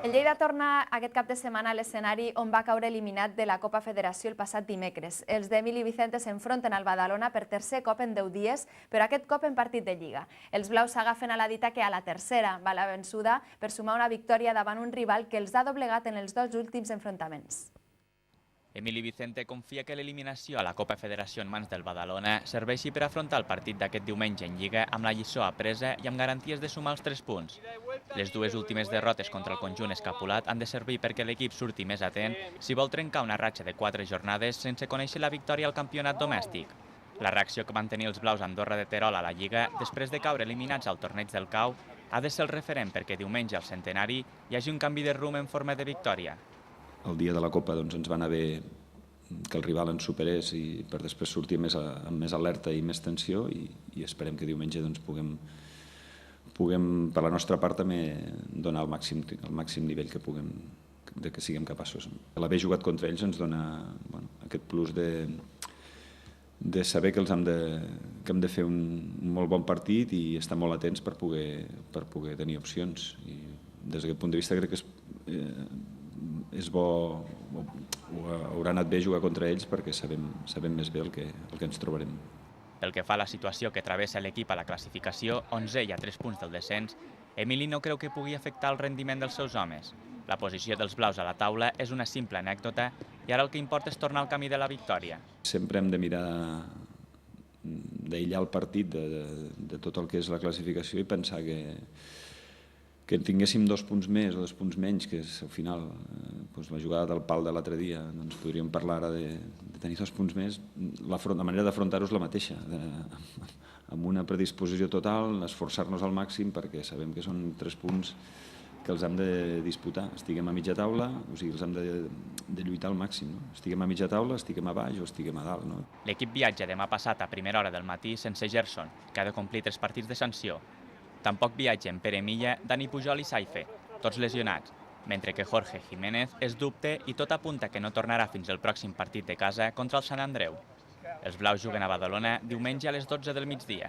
El Lleida torna aquest cap de setmana a l'escenari on va caure eliminat de la Copa Federació el passat dimecres. Els d'Emili Vicente s'enfronten al Badalona per tercer cop en 10 dies, però aquest cop en partit de Lliga. Els blaus s'agafen a la dita que a la tercera va la vençuda per sumar una victòria davant un rival que els ha doblegat en els dos últims enfrontaments. Emili Vicente confia que l'eliminació a la Copa Federació en mans del Badalona serveixi per afrontar el partit d'aquest diumenge en Lliga amb la lliçó apresa i amb garanties de sumar els 3 punts. Les dues últimes derrotes contra el conjunt escapulat han de servir perquè l'equip surti més atent si vol trencar una ratxa de 4 jornades sense conèixer la victòria al campionat domèstic. La reacció que van tenir els blaus a Andorra de Terol a la Lliga, després de caure eliminats al torneig del Cau, ha de ser el referent perquè diumenge al centenari hi hagi un canvi de rumb en forma de victòria. El dia de la Copa ens va anar bé que el rival ens superés i per després sortir amb més alerta i més tensió i esperem que diumenge puguem per la nostra part també donar el màxim nivell que puguem, de que siguem capaços. L'haver jugat contra ells ens dona aquest plus de saber que hem de fer un molt bon partit i estar molt atents per poder tenir opcions. I des d'aquest punt de vista crec que és bo, haurà anat bé jugar contra ells perquè sabem més bé el que ens trobarem. Pel que fa a la situació que travessa l'equip a la classificació, 11 i a 3 punts del descens, Emili no creu que pugui afectar el rendiment dels seus homes. La posició dels blaus a la taula és una simple anècdota i ara el que importa és tornar al camí de la victòria. Sempre hem de mirar d'aïllar el partit de tot el que és la classificació i pensar que en tinguéssim 2 punts més o 2 punts menys, que és al final la jugada del pal de l'altre dia, podríem parlar ara de tenir 2 punts més. La manera d'afrontar-ho és la mateixa, amb una predisposició total, esforçar-nos al màxim perquè sabem que són 3 punts que els hem de disputar. Estiguem a mitja taula, o sigui, els hem de lluitar al màxim. Estiguem a mitja taula, estiguem a baix o estiguem a dalt. L'equip viatja demà passat a primera hora del matí sense Gerson, que ha de complir 3 partits de sanció. Tampoc viatgen Pere Milla, Dani Pujol i Saife, tots lesionats, mentre que Jorge Jiménez és dubte i tot apunta que no tornarà fins al pròxim partit de casa contra el Sant Andreu. Els blaus juguen a Badalona diumenge a les 12 del migdia.